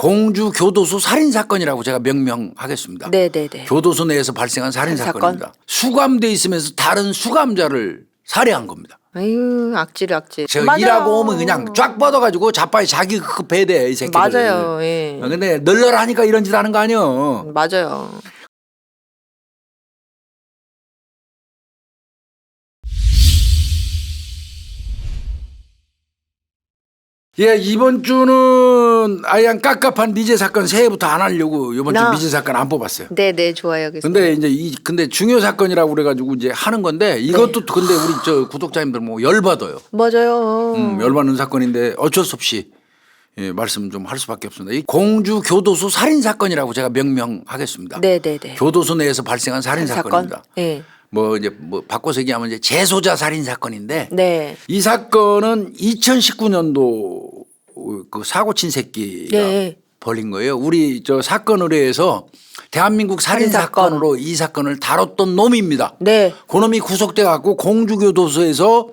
공주 교도소 살인 사건이라고 제가 명명하겠습니다. 네네네. 교도소 내에서 발생한 살인 사건입니다. 수감돼 있으면서 다른 수감자를 살해한 겁니다. 아유 악질. 제가 맞아요. 일하고 오면 그냥 쫙 뻗어가지고 자빠이 자기 급해대 이 새끼들. 맞아요. 예. 근데 널널하니까 이런 짓 하는 거 아니에요. 맞아요. 예, 이번 주는 아양 깝깝한 미제 사건 새해부터 안 하려고 이번 주 미제 사건 안 뽑았어요. 네네 좋아요. 근데 이제 근데 중요 사건이라고 그래가지고 이제 하는 건데 이것도 근데 우리 저 구독자님들 뭐 열받아요. 맞아요. 열받는 사건인데 어쩔 수 없이 예, 말씀 좀 할 수밖에 없습니다. 이 공주 교도소 살인 사건이라고 제가 명명하겠습니다. 네네네. 교도소 내에서 발생한 살인 사건입니다. 네. 뭐 이제 뭐 바꿔서 얘기하면 이제 재소자 살인 사건인데 네. 이 사건은 2019년도 그 사고 친 새끼가 네. 벌린 거예요. 우리 저 사건 의뢰에서 대한민국 살인 사건으로 이 사건을 다뤘던 놈입니다. 네. 그놈이 구속돼 갖고 공주교도소에서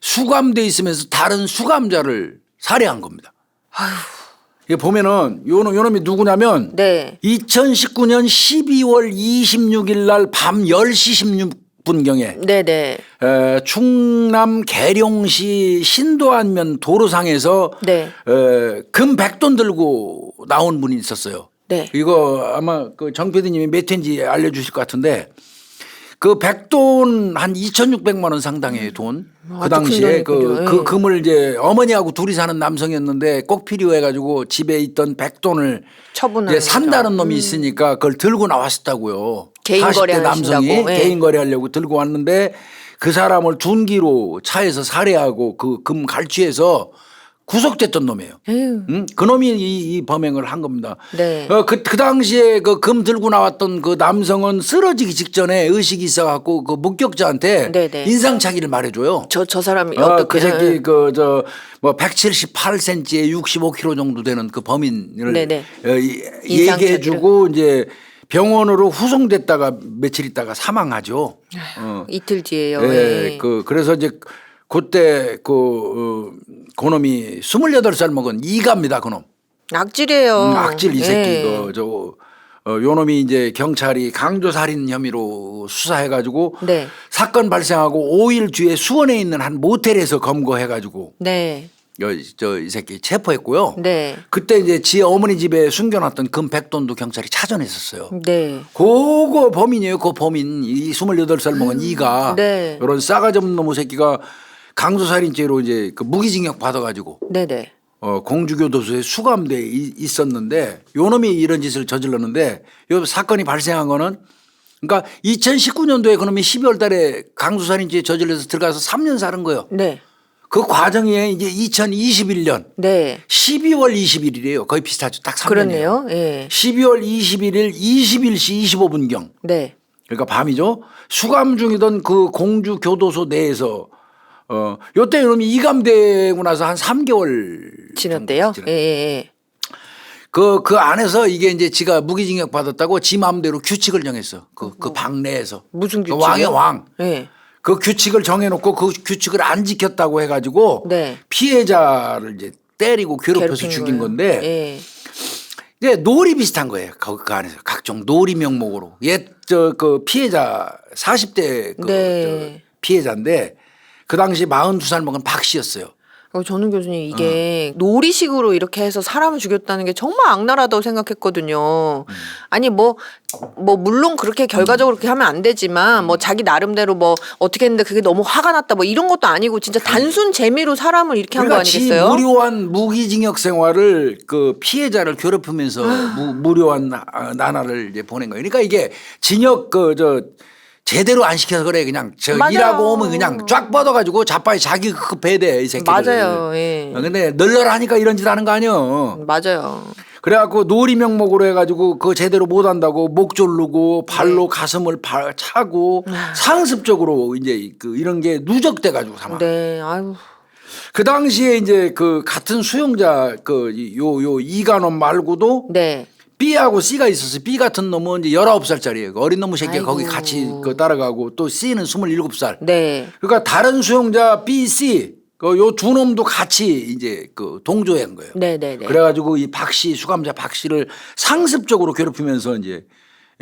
수감돼 있으면서 다른 수감자를 살해한 겁니다. 아휴. 이게 보면은 요 놈이 누구냐면 네. 2019년 12월 26일 날 밤 10시 16분경에 네네. 충남 계룡시 신도안면 도로상에서 네. 금 100돈 들고 나온 분이 있었어요. 네. 이거 아마 그 정 PD님이 몇 회인지 알려주실 것 같은데 그 100돈 한 2,600만 원 상당의 돈. 그 당시에 그 금을 이제 어머니하고 둘이 사는 남성이었는데 꼭 필요해가지고 집에 있던 100돈을 처분하는 산다는 놈이 있으니까 그걸 들고 나왔었다고요. 개인 40대 거래 남성이 하신다고. 네. 개인 거래하려고 들고 왔는데 그 사람을 둔기로 차에서 살해하고 그 금 갈취해서 구속됐던 놈이에요. 응? 그 놈이 이 범행을 한 겁니다. 네. 그 당시에 그 금 들고 나왔던 그 남성은 쓰러지기 직전에 의식이 있어갖고 그 목격자한테 네네. 인상착의를 말해줘요. 저 사람이 그 어떻게 새끼 뭐 178cm에 65kg 정도 되는 그 범인을 네네. 얘기해주고 이제 병원으로 후송됐다가 며칠 있다가 사망하죠. 이틀 뒤에요. 예, 예. 그래서 이제 그때 그놈이 28살 먹은 이가입니다. 그놈. 악질이에요. 악질 이 새끼 예. 요 놈이 이제 경찰이 강조살인 혐의로 수사해가지고 네. 사건 발생하고 5일 뒤에 수원에 있는 한 모텔에서 검거해가지고 네. 이 새끼 체포했고요. 네. 그때 이제 지 어머니 집에 숨겨놨던 금 100돈도 경찰이 찾아냈었어요. 네. 그거 범인이에요. 그 범인 이 28살 먹은 이가 네. 이런 싸가지 없는 놈의 새끼가 강조살인죄로 이제 그 무기징역 받아가지고 네네. 공주교도소에 수감돼 있었는데 요 놈이 이런 짓을 저질렀는데 요 사건이 발생한 거는 그러니까 2019년도에 그놈이 12월 달에 강조살인죄에 저질러서 들어가서 3년 살은 거예요. 네. 그 과정이 이제 2021년 네. 12월 20일이래요. 거의 비슷하죠. 딱 3년이에요. 그렇네요. 예. 12월 21일 21시 25분경. 네. 그러니까 밤이죠. 수감 중이던 그 공주교도소 내에서 요때 이놈이 이감되고 나서 한 3개월 지났대요. 정도 예. 그 안에서 이게 이제 지가 무기징역 받았다고 지 마음대로 규칙을 정했어. 그 방 내에서. 무슨 그 규칙이요? 왕의 왕. 예. 그 규칙을 정해놓고 그 규칙을 안 지켰다고 해가지고 네. 피해자를 이제 때리고 괴롭혀서 괴롭힌 죽인 거예요. 건데 예. 이제 놀이 비슷한 거예요. 그 안에서 각종 놀이 명목으로. 그 피해자 40대 네. 피해자인데 그 당시 42살 먹은 박 씨였어요. 저는 교수님 이게 놀이식으로 이렇게 해서 사람을 죽였다는 게 정말 악랄하다고 생각했거든요. 아니 뭐 물론 그렇게 결과적으로 그렇게 하면 안 되지만 뭐 자기 나름대로 뭐 어떻게 했는데 그게 너무 화가 났다 뭐 이런 것도 아니고 진짜 단순 재미로 사람을 이렇게 한 거 그러니까 아니겠어요? 무료한 무기징역 생활을 그 피해자를 괴롭히면서 무료한 나날을 이제 보낸 거예요. 그러니까 이게 징역 제대로 안 시켜서 그래. 그냥 맞아요. 일하고 오면 그냥 쫙 뻗어가지고 자빠이 자기 급해대 이 새끼들. 맞아요. 예. 근데 널널하니까 이런 짓 하는 거 아니에요. 맞아요. 그래갖고 놀이 명목으로 해가지고 그거 제대로 못한다고 목 조르고 발로 가슴을 차고 상습적으로 이제 이런 게 누적돼가지고 사망. 네. 아유. 그 당시에 이제 그 같은 수용자 요 이간원 말고도 네. B하고 C가 있었어요. B 같은 놈은 이제 19살짜리예요. 그 어린 놈의 새끼가 아이고. 거기 같이 따라가고 또 C는 27살. 네. 그러니까 다른 수용자 B, C 그 요 두 놈도 같이 이제 그 동조한 거예요. 네네네. 그래가지고 이 박씨 수감자 박씨를 상습적으로 괴롭히면서 이제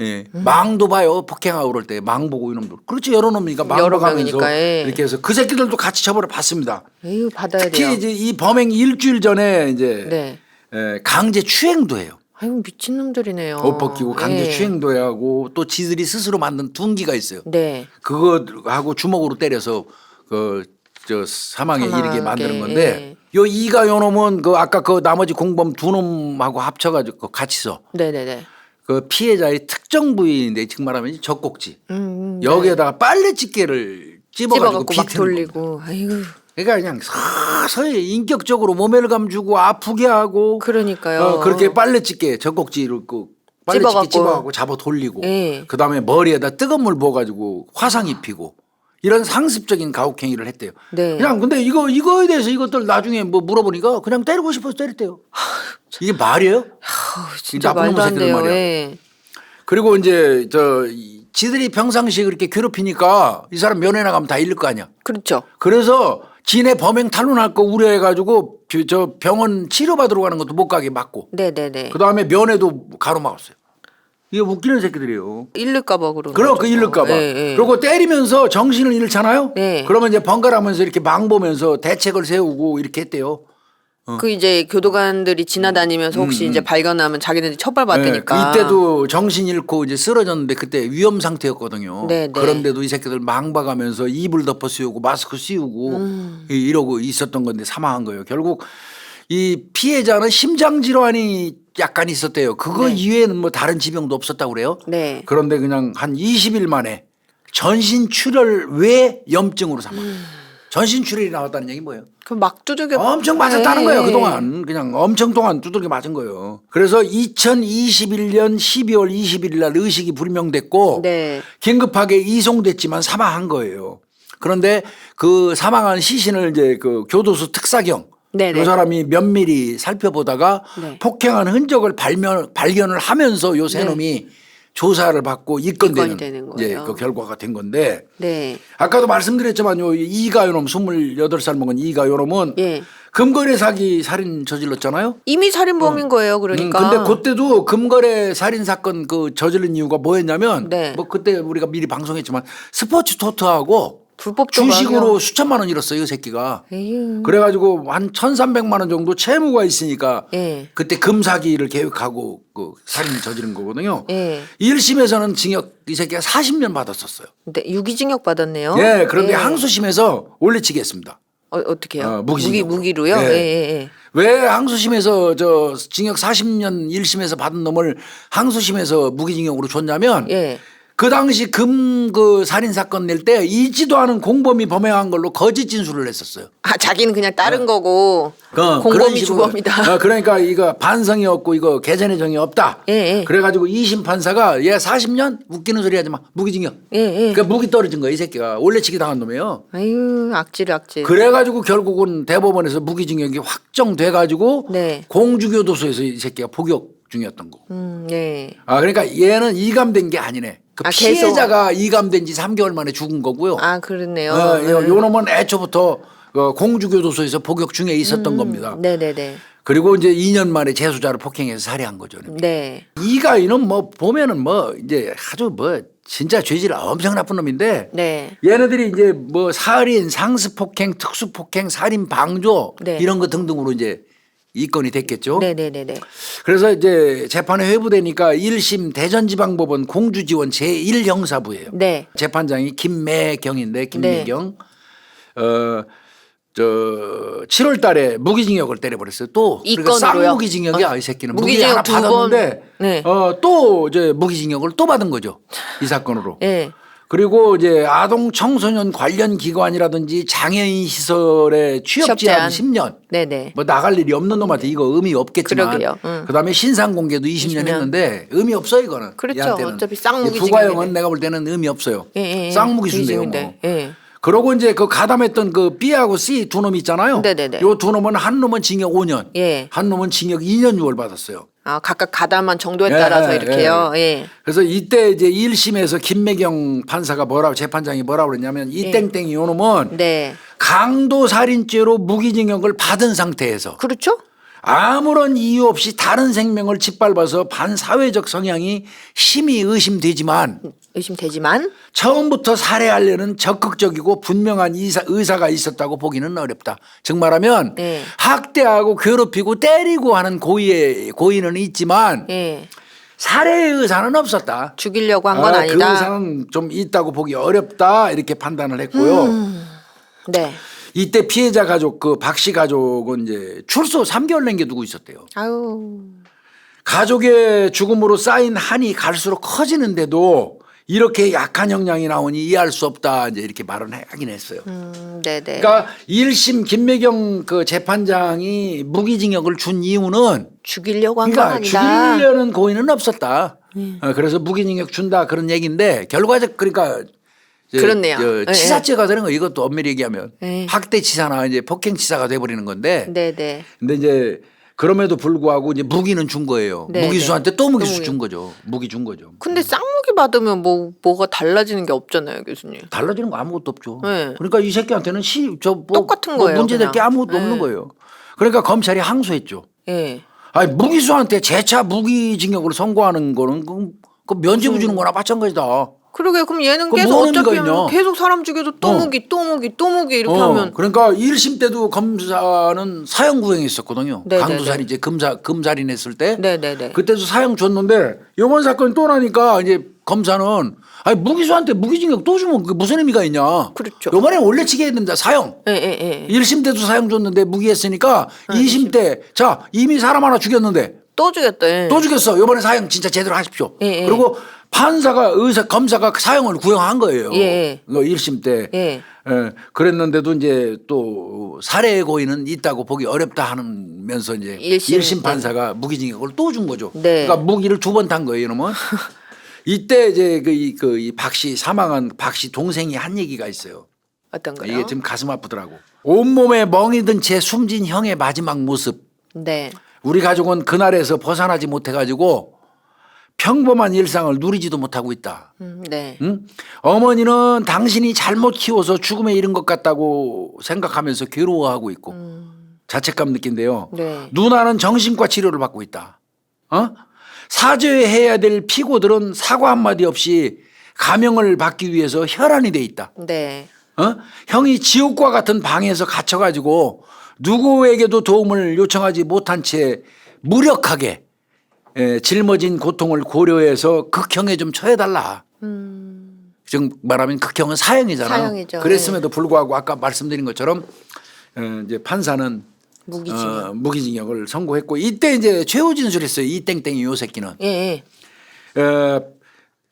예, 망도 봐요. 폭행하고 그럴 때 망 보고 이놈들. 그렇지 여러 놈이니까 망 여러 봐가면서 명이니까, 예. 이렇게 해서 그 새끼들도 같이 처벌을 받습니다. 에휴, 받아야 특히 돼요. 이제 이 범행 일주일 전에 이제 네. 강제 추행도 해요. 아유, 미친놈들이네요. 옷 벗기고 강제 예. 추행도 하고 또 지들이 스스로 만든 둔기가 있어요. 네. 그거 하고 주먹으로 때려서 그 저 사망에 사망하게, 이르게 만드는 건데 요 이가 요 놈은 그 아까 그 나머지 공범 두 놈하고 합쳐가지고 같이서 네네네. 그 피해자의 특정 부위인데 지금 말하면 젖꼭지 네. 여기에다가 빨래집게를 찝어가지고 찝어갖고 막 비트는 거. 돌리고. 아이고. 그러니까 그냥 서서히 인격적으로 모멸감 주고 아프게 하고 그러니까요. 그렇게 빨래집게 젖꼭지를 그 빨래집게 찝어갖고. 찝어가고 잡아 돌리고 예. 그다음에 머리에다 뜨거운 물 부어가지고 화상 입히고 이런 상습적인 가혹행위를 했대요. 네. 그냥 근데 이거에 대해서 이것들 나중에 뭐 물어보니까 그냥 때리고 싶어서 때렸대요. 이게 말이에요? 아우, 진짜 나쁜 놈 말도 안 새끼들 돼요. 말이야. 예. 그리고 이제 지들이 평상시에 그렇게 괴롭히니까 이 사람 면회 나가면 다 잃을 거 아니야. 그렇죠. 그래서 지네 범행 탄로날 거 우려해가지고 저 병원 치료받으러 가는 것도 못 가게 막고 네네네. 그 다음에 면회도 가로막았어요. 이게 웃기는 새끼들이에요. 잃을까봐 그러는 그럼 거죠. 그 잃을까봐. 예, 예. 그리고 때리면서 정신을 잃잖아요. 네. 그러면 이제 번갈아가면서 이렇게 망 보면서 대책을 세우고 이렇게 했대요. 그 이제 교도관들이 지나다니면서 혹시 이제 발견하면 자기네들이 처벌받으니까. 그 이때도 정신 잃고 이제 쓰러졌는데 그때 위험 상태였거든요. 네, 네. 그런데도 이 새끼들 망 봐가면서 이불 덮어 씌우고 마스크 씌우고 이러고 있었던 건데 사망한 거예요. 결국 이 피해자는 심장 질환이 약간 있었대요. 그거 네. 이외에는 뭐 다른 지병도 없었다고 그래요. 네. 그런데 그냥 한 20일 만에 전신 출혈 외 염증으로 사망. 전신 출혈이 나왔다는 얘기 뭐예요? 그럼 막 두들겨. 엄청 맞았다는 네. 거예요. 그동안 그냥 엄청 동안 두들겨 맞은 거예요. 그래서 2021년 12월 21일 날 의식이 불명됐고 네. 긴급하게 이송됐지만 사망한 거예요. 그런데 그 사망한 시신을 이제 그 교도소 특사경 네네. 그 사람이 면밀히 살펴보다가 네. 폭행한 흔적을 발견을 하면서 요 세 놈이 조사를 받고 입건되는 입건이 되는 이제 거예요. 그 결과가 된 건데 네. 아까도 말씀드렸지만 요 이가 요놈 28살 먹은 이가 요놈은 예. 금거래 사기 살인 저질렀잖아요. 이미 살인범인 거예요. 그러니까. 근데 그때도 금거래 살인 사건 그 저지른 이유가 뭐였냐면 네. 뭐 그때 우리가 미리 방송했지만 스포츠 토트하고 불법 주식으로 도박이요. 수천만 원 잃었어요, 이 새끼가. 에휴. 그래가지고 한 1,300만 원 정도 채무가 있으니까 예. 그때 금사기를 계획하고 그 살인 저지른 거거든요. 예. 1심에서는 징역 이 새끼가 40년 받았었어요. 근데 유기징역 받았네요. 예, 그런데 예. 항소심에서 올려치기 했습니다. 어떻게요? 무기징역. 무기로요? 예. 예. 예. 왜 항소심에서 저 징역 40년 1심에서 받은 놈을 항소심에서 무기징역으로 줬냐면 예. 그 당시 그 살인 사건 낼 때 있지도 않은 공범이 범행한 걸로 거짓 진술을 했었어요. 아, 자기는 그냥 다른 거고 그런 공범이 식으로. 주범이다. 그러니까 이거 반성이 없고 이거 개전의 정이 없다. 예, 예. 그래가지고 2심 판사가 얘 40년 웃기는 소리 하지 마. 무기징역. 예, 예. 그러니까 무기 떨어진 거야 이 새끼가. 올려치기 당한 놈이에요. 아유, 악질. 그래가지고 결국은 대법원에서 무기징역이 확정돼가지고 네. 공주교도소에서 이 새끼가 복역 중이었던 거고. 예. 아 그러니까 얘는 이감된 게 아니네. 그 아, 계속. 피해자가 이감된 지 3개월 만에 죽은 거고요. 아, 그렇네요. 요 놈은 애초부터 공주교도소에서 복역 중에 있었던 겁니다. 네네네. 그리고 이제 2년 만에 재수자를 폭행해서 살해한 거죠. 네. 이가인은 뭐 보면은 뭐 이제 아주 뭐 진짜 죄질 엄청 나쁜 놈인데 네. 얘네들이 이제 뭐 살인, 상습폭행, 특수폭행, 살인 방조 네. 이런 거 등등으로 이제 입건이 됐겠죠. 네네네네. 그래서 이제 재판에 회부되니까 1심 대전지방법원 공주지원 제1형사부예요. 네. 재판장이 김매경인데 김매경 저 7월 달에 무기징역을 때려버렸어요. 또 그러니까 이건으로요? 쌍무기징역이야 이 새끼는. 무기 무기징역 하나 두 받았는데 번. 네. 또 이제 무기징역을 또 받은 거죠. 이 사건으로. 예. 그리고 이제 아동 청소년 관련 기관이라든지 장애인 시설에 취업 제한 10년. 네네. 뭐 나갈 일이 없는 놈한테 이거 의미 없겠지만 그러게요. 그다음에 신상 공개도 20년 20년. 했는데 의미 없어 이거는. 그렇죠. 얘한테는. 어차피 쌍무기 부가형은 징역인데. 내가 볼 때는 의미 없어요. 예. 쌍무기 준대요. 뭐. 무기징역인데. 예. 그러고 이제 그 가담했던 그 B하고 C 두 놈 있잖아요. 네네네. 요 두 놈은 한 놈은 징역 5년, 예. 한 놈은 징역 2년 6월 받았어요. 각각 가담한 정도에 예, 따라서 예, 이렇게요. 예. 그래서 이때 이제 1심에서 김매경 판사가 재판장이 뭐라고 그랬냐면 이 땡땡이 요놈은 네. 강도살인죄로 무기징역을 받은 상태에서 그렇죠? 아무런 이유 없이 다른 생명을 짓밟아서 반사회적 성향이 심히 의심되지만 처음부터 살해하려는 적극적이고 분명한 의사가 있었다고 보기는 어렵다. 즉 말하면 네. 학대하고 괴롭히고 때리고 하는 고의는 있지만 살해의 의사는 없었다. 죽이려고 한 건 아니다. 그 의사는 좀 있다고 보기 어렵다 이렇게 판단을 했고요. 네. 이때 피해자 가족 박 씨 가족은 이제 출소 3개월 남겨두고 있었대요. 아유. 가족의 죽음으로 쌓인 한이 갈수록 커지는데도 이렇게 약한 형량이 나오니 이해할 수 없다 이제 이렇게 말은 하긴 했어요. 네네. 그러니까 1심 김매경 재판장이 무기징역을 준 이유는 죽이려고 한 건 아니다. 죽이려는 고의는 없었다. 그래서 무기징역 준다 그런 얘기인데 결과적 그러니까 그렇네요. 치사죄가 되는 거 이것도 엄밀히 얘기하면 네. 학대치사나 이제 폭행치사가 돼버리는 건데. 네네. 근데 이제 그럼에도 불구하고 이제 무기는 준 거예요. 네네. 무기수한테 또 무기수 준 거죠. 무기 준 거죠. 근데 쌍무기 받으면 뭐가 달라지는 게 없잖아요, 교수님. 달라지는 거 아무것도 없죠. 네. 그러니까 이 새끼한테는 똑같은 거예요, 문제될 그냥. 게 아무것도 없는 거예요. 그러니까 검찰이 항소했죠. 예. 아니 무기수한테 재차 무기징역을 선고하는 거는 그 면죄부 주는 거나 마찬가지다. 그러게 그럼 얘는 그럼 계속 뭐 하는 어차피 의미가 있냐? 계속 사람 죽여도 또 무기 이렇게 하면 그러니까 1심 때도 검사는 사형 구형했었거든요. 네네네. 강도살인 이제 금살인 했을 때 네네네. 그때도 사형 줬는데 이번 사건이 또 나니까 이제 검사는 아니 무기수한테 무기징역 또 주면 그게 무슨 의미가 있냐. 그렇죠. 요번에 올려치게 해야 된다. 사형. 예. 1심 때도 사형 줬는데 무기했으니까 2심 때 자 이미 사람 하나 죽였는데 또 죽였다. 예. 또 죽였어. 이번에 사형 진짜 제대로 하십시오. 예. 그리고 검사가 사형을 구형한 거예요. 예. 1심 때. 예. 그랬는데도 이제 또 살해의 고의는 있다고 보기 어렵다 하면서 이제 1심 판사가 무기징역을 또 준 거죠. 네. 그러니까 무기를 2번 탄 거예요, 이놈은. 이때 이제 박 씨 사망한 박 씨 동생이 한 얘기가 있어요. 어떤 거요? 이게 좀 가슴 아프더라고. 온몸에 멍이 든 채 숨진 형의 마지막 모습. 네. 우리 가족은 그날에서 벗어나지 못해가지고 평범한 일상을 누리지도 못하고 있다. 네. 응? 어머니는 당신이 잘못 키워서 죽음에 이른 것 같다고 생각하면서 괴로워하고 있고 자책감 느낀대요. 네. 누나는 정신과 치료를 받고 있다. 사죄해야 될 피고들은 사과 한마디 없이 감형을 받기 위해서 혈안이 돼 있다. 네. 형이 지옥과 같은 방에서 갇혀가지고 누구에게도 도움을 요청하지 못한 채 무력하게 짊어진 고통을 고려해서 극형에 좀 처해달라. 즉 말하면 극형은 사형이잖아요. 사형이죠. 그랬음에도 불구하고 아까 말씀드린 것처럼 이제 판사는 무기징역. 을 선고했고 이때 이제 최후 진술했어요. 이 땡땡이 요 새끼는. 예.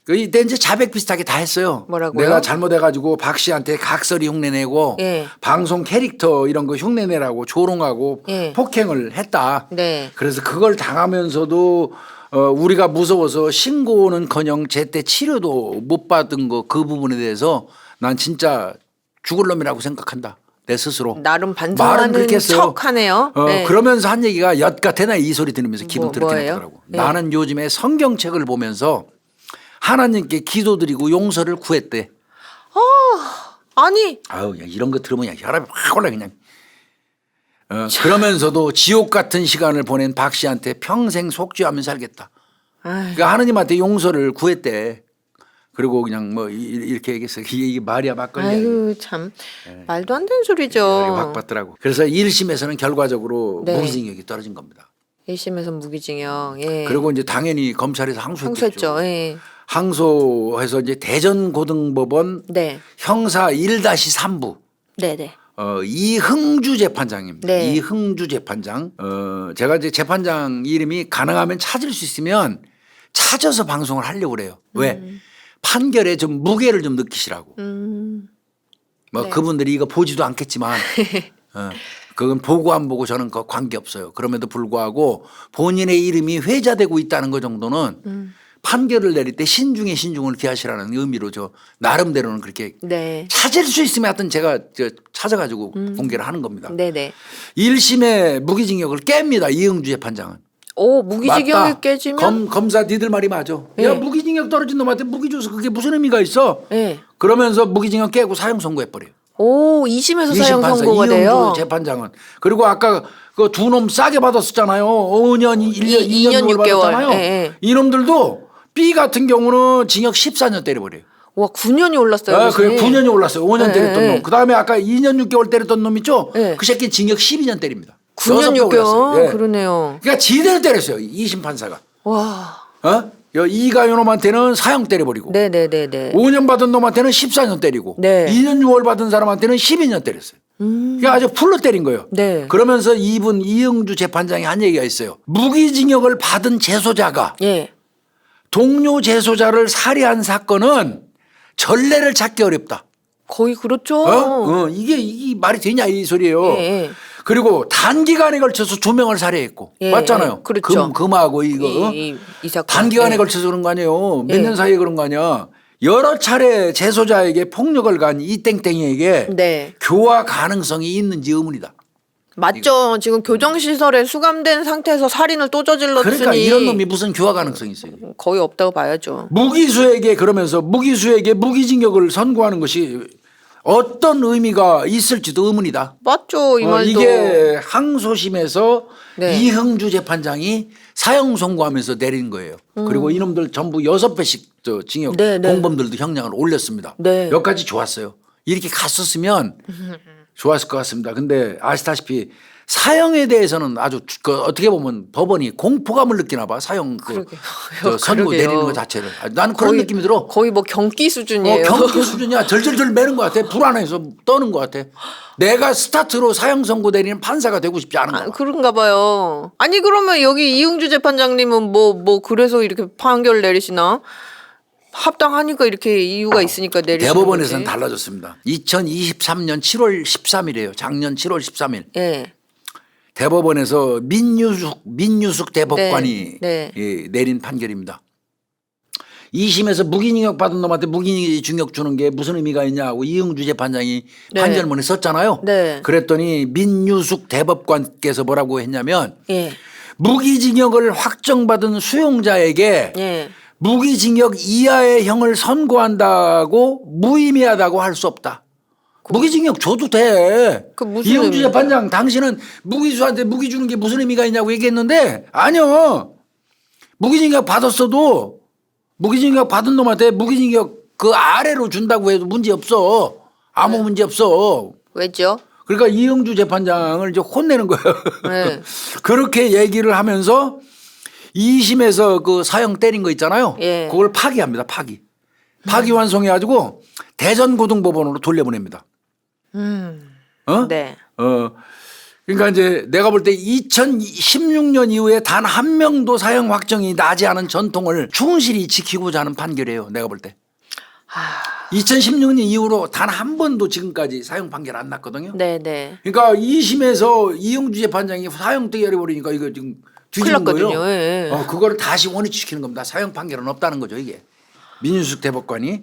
이때 이제 자백 비슷하게 다 했어요. 뭐라고요? 내가 잘못해가지고 박 씨한테 각설이 흉내내고 예. 방송 캐릭터 이런 거 흉내내라고 조롱하고 예. 폭행을 했다. 네. 그래서 그걸 당하면서도 우리가 무서워서 신고는커녕 제때 치료도 못 받은 거 그 부분에 대해서 난 진짜 죽을 놈이라고 생각한다. 내 스스로. 나름 말은 반성하는 그렇게 했어요. 척하네요. 네. 그러면서 한 얘기가 엿 같아나 이 소리 들으면서 기분 더럽게 뭐예요? 나더라고. 네. 나는 요즘에 성경책을 보면서 하나님께 기도드리고 용서를 구했대. 아니 아유, 야, 이런 거 들으면 그냥 혈압이 확 올라 그냥. 그러면서도 지옥 같은 시간을 보낸 박 씨한테 평생 속죄하며 살겠다. 그러니까 하느님한테 용서를 구했대. 그리고 그냥 뭐 이렇게 얘기했어. 이게 말이야 막걸리. 아유 참 말도 안 되는 소리죠. 확 받더라고. 그래서 1심에서는 결과적으로 네. 무기징역이 떨어진 겁니다. 1심에서 무기징역. 예. 그리고 이제 당연히 검찰에서 항소했겠죠. 항소했죠. 예. 항소해서 이제 대전고등법원 네. 형사 1-3부 네네. 이흥주 재판장입니다. 네. 이흥주 재판장. 제가 이제 재판장 이름이 가능하면 찾을 수 있으면 찾아서 방송을 하려고 그래요. 왜? 판결에 좀 무게를 좀 느끼시라고. 뭐 네. 그분들이 이거 보지도 않겠지만 그건 보고 안 보고 저는 그 관계 없어요. 그럼에도 불구하고 본인의 이름이 회자되고 있다는 것 정도는 판결을 내릴 때 신중에 신중을 기하시라는 의미로 저 나름대로는 그렇게 네. 찾을 수 있으면 하여튼 제가 찾아가지고 공개를 하는 겁니다. 네네. 1심의 무기징역을 깹니다. 이흥주 재판장은. 오, 무기징역이 맞다. 깨지면? 검사 니들 말이 맞아. 예. 야 무기징역 떨어진 놈한테 무기 줘서 그게 무슨 의미가 있어? 예. 그러면서 무기징역 깨고 사형 선고해버려요. 오, 2심에서 사형 판사 선고가 돼요. 이영주 재판장은. 그리고 아까 그 두 놈 싸게 받았었잖아요. 5년, 1년, 2년 2년 6개월. 받았잖아요. 예, 예. 이놈들도 B 같은 경우는 징역 14년 때려버려요. 와, 9년이 올랐어요. 아, 그래 교수님. 9년이 올랐어요. 5년 예, 때렸던 예. 놈. 그다음에 아까 2년 6개월 때렸던 놈 있죠? 예. 그 새끼 징역 12년 때립니다. 9년 6배 6개월. 올랐어요. 예. 그러네요. 그러니까 지대로 때렸어요. 2심 판사가. 와. 이가요 놈한테는 사형 때려버리고 네네네네. 5년 받은 놈한테는 14년 때리고 네. 2년 6월 받은 사람한테는 12년 때렸어요. 그러니까 아주 풀로 때린 거예요. 네. 그러면서 이분 이영주 재판장이 한 얘기가 있어요. 무기징역을 받은 재소자가 예. 동료 재소자를 살해한 사건은 전례를 찾기 어렵다. 거의 그렇죠. 이게 말이 되냐 이 소리예요. 예, 예. 그리고 단기간에 걸쳐서 2명을 살해했고 예, 맞잖아요. 예. 그렇죠. 금하고 이거 이 사건. 단기간에 예. 걸쳐서 그런 거 아니에요. 몇 예. 년 사이에 그런 거 아니야. 여러 차례 재소자에게 폭력을 간 이 땡땡이에게 네. 교화 가능성이 있는지 의문이다. 맞죠. 지금 교정시설에 수감된 상태에서 살인을 또 저질렀으니 그러니까 이런 놈이 무슨 교화 가능성이 있어요. 거의 없다고 봐야죠. 무기수에게 그러면서 무기수에게 무기징역을 선고하는 것이 어떤 의미가 있을지도 의문이다. 맞죠. 이 말도. 이게 항소심에서 네. 이흥주 재판장이 사형 선고하면서 내린 거예요. 그리고 이놈들 전부 6배씩 저 징역 네, 네. 공범들도 형량을 올렸습니다. 네. 여기까지 좋았어요. 이렇게 갔었으면 좋았을 것 같습니다. 근데 아시다시피 사형에 대해서는 아주 어떻게 보면 법원이 공포감을 느끼나 봐. 사형 그러게요. 선고 그러게요. 내리는 것 자체를. 나는 그런 느낌이 들어. 거의 뭐 경기 수준이에요. 경기 수준이야. 절절절 매는 것 같아. 불안해서 떠는 것 같아. 내가 스타트로 사형 선고 내리는 판사가 되고 싶지 않은 거야. 그런가 봐요. 아니 그러면 여기 이흥주 재판장님은 뭐 그래서 이렇게 판결 내리시나? 합당하니까 이렇게 이유가 있으니까 내리시는 대법원에서는 거지. 달라졌습니다. 2023년 7월 13일이에요. 작년 7월 13일. 예. 대법원에서 민유숙 대법관이 네. 예, 내린 판결입니다. 2심에서 무기징역 받은 놈한테 무기징역 주는 게 무슨 의미가 있냐고 이흥주 재판장이 네. 판결문에 썼잖아요. 네. 그랬더니 민유숙 대법관께서 뭐라고 했냐면 예. 무기징역을 확정받은 수용자에게 예. 무기징역 이하의 형을 선고한다고 무의미하다고 할 수 없다. 무기징역 줘도 돼. 그 무슨 이영주 의미입니까? 재판장 당신은 무기수한테 무기 주는 게 무슨 의미가 있냐고 얘기했는데 아니요. 무기징역 받았어도 무기징역 받은 놈한테 무기징역 그 아래로 준다고 해도 문제 없어. 아무 네. 문제 없어. 왜죠? 그러니까 이영주 재판장을 이제 혼내는 거예요. 네. 그렇게 얘기를 하면서 2심에서 그 사형 때린 거 있잖아요. 예. 그걸 파기합니다. 파기환송해가지고 대전고등법원으로 돌려보냅니다. 네. 그러니까 이제 내가 볼 때 2016년 이후에 단 한 명도 사형 확정이 나지 않은 전통을 충실히 지키고자 하는 판결이에요. 내가 볼 때. 2016년 이후로 단 한 번도 지금까지 사형 판결 안 났거든요. 네네. 그러니까 2심에서 이영주 재판장이 사형 때려 버리니까 이거 지금 큰일 뒤집은 났거든요. 거예요. 예. 그거를 다시 원위치시키는 겁니다. 사형 판결은 없다는 거죠, 이게. 민윤숙 대법관이.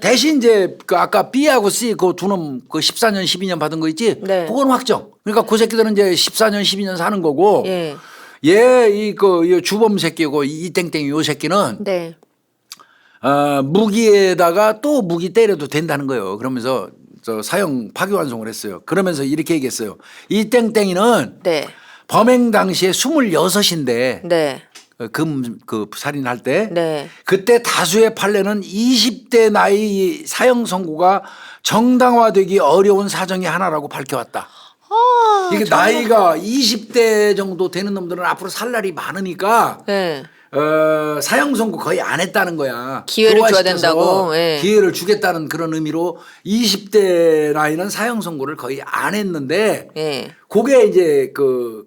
대신 이제 그 아까 B하고 C 그 두 놈 그 14년 12년 받은 거 있지? 네. 그건 확정. 그러니까 그 새끼들은 이제 14년 12년 사는 거고. 예. 이 주범 새끼고 이 땡땡이 요 새끼는 네. 무기에다가 또 무기 때려도 된다는 거예요. 그러면서 저 사형 파기환송을 했어요. 그러면서 이렇게 얘기했어요. 이 땡땡이는 네. 범행 당시에 26인데 네. 그 살인할 때 네. 그때 다수의 판례는 20대 나이 사형 선고가 정당화되기 어려운 사정이 하나라고 밝혀왔다. 이게 나이가 20대 정도 되는 놈들은 앞으로 살 날이 많으니까 네. 사형 선고 거의 안 했다는 거야. 기회를 줘야 교화시켜서 된다고. 예. 기회를 주겠다는 그런 의미로 20대 나이는 사형 선고를 거의 안 했는데 예. 그게 이제 그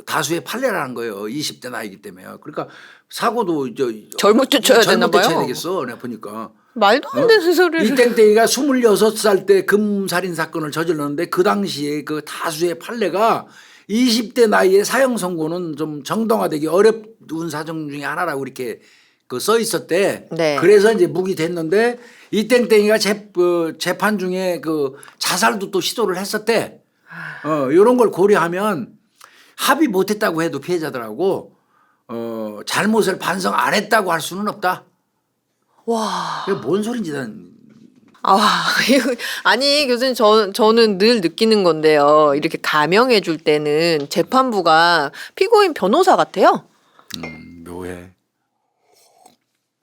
다수의 판례라는 거예요. 20대 나이기 때문에. 그러니까 사고도 젊을 때 쳐야 되나 젊을 때 봐요. 쳐야 되겠어. 내가 보니까. 말도 안 되는 소리를. 이 땡땡이가 26살 때 금살인 사건을 저질렀는데 그 당시에 그 다수의 판례가 20대 나이에 사형 선고는 좀 정당화되기 어려운 사정 중에 하나라고 이렇게 써 있었대. 네. 그래서 이제 묵이 됐는데 이 땡땡이가 재판 중에 그 자살도 또 시도를 했었대. 이런 걸 고려하면 합의 못했다고 해도 피해자들하고 잘못을 반성 안 했다고 할 수는 없다. 와. 이게 뭔 소린지 난. 아니 교수님 저는 늘 느끼는 건데요. 이렇게 감형해 줄 때는 재판부가 피고인 변호사 같아요. 묘해.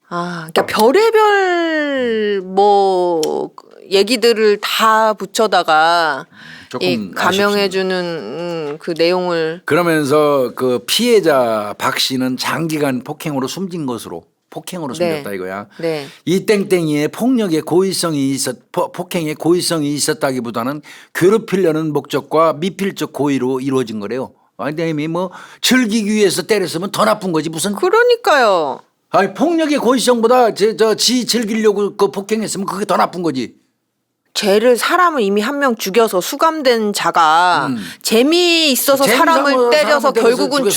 그러니까 별의별 뭐 얘기들을 다 붙여다가 조금 이 감형해주는 그 내용을 그러면서 그 피해자 박 씨는 장기간 폭행으로 숨진 것으로 폭행으로 숨졌다 이거야. 네. 이 땡땡이의 폭력의 고의성이 폭행의 고의성이 있었다기보다는 괴롭히려는 목적과 미필적 고의로 이루어진 거래요. 아니 뭐 즐기기 위해서 때렸으면 더 나쁜 거지 무슨. 그러니까요. 아니 폭력의 고의성보다 지 즐기려고 그 폭행했으면 그게 더 나쁜 거지. 사람을 이미 한 명 죽여서 수감된 자가 재미있어서 사람을 때려서 결국은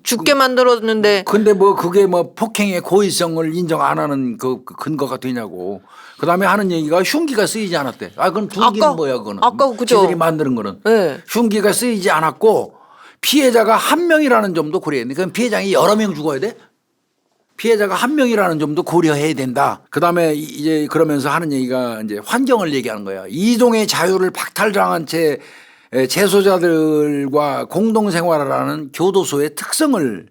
죽게 만들었는데. 근데 뭐 그게 뭐 폭행의 고의성을 인정 안 하는 그 근거가 되냐고. 그다음에 하는 얘기가 흉기가 쓰이지 않았대. 그건 흉기는 뭐야 그거는. 아까 그죠. 지들이 만드는 거는. 네. 흉기가 쓰이지 않았고 피해자가 한 명이라는 점도 고려해야 돼. 그럼 피해자가 여러 명 죽어야 돼? 피해자가 한 명이라는 점도 고려해야 된다. 그다음에 이제 그러면서 하는 얘기가 이제 환경을 얘기하는 거야. 이동의 자유를 박탈당한 채 재소자들과 공동 생활을 하는 교도소의 특성을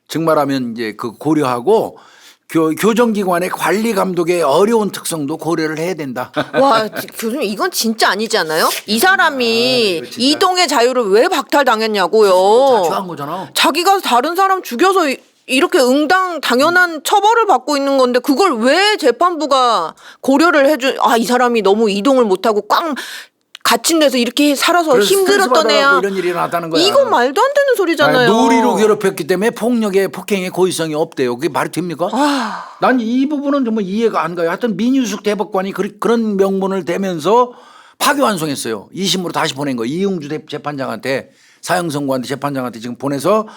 증말하면 이제 그 고려하고 교정기관의 관리 감독의 어려운 특성도 고려를 해야 된다. 와, 교수님 이건 진짜 아니지 않아요? 이 사람이 이동의 자유를 왜 박탈당했냐고요. 자초한 거잖아. 자기가 다른 사람 죽여서 이렇게 당연한 처벌을 받고 있는 건데 그걸 왜 재판부가 고려를 이 사람이 너무 이동을 못하고 꽉 갇힌 데서 이렇게 살아서 힘들었던 애야. 이런 일이 일어났다는 거야. 이건 말도 안 되는 소리잖아요. 놀이로 괴롭혔기 때문에 폭행의 고의성이 없대요. 그게 말이 됩니까? 난 이 부분은 정말 이해가 안 가요. 하여튼 민유숙 대법관이 그런 명분을 대면서 파기환송했어요. 2심으로 다시 보낸 거. 이용주 재판장한테 사형선고한테 재판장한테 지금 보내서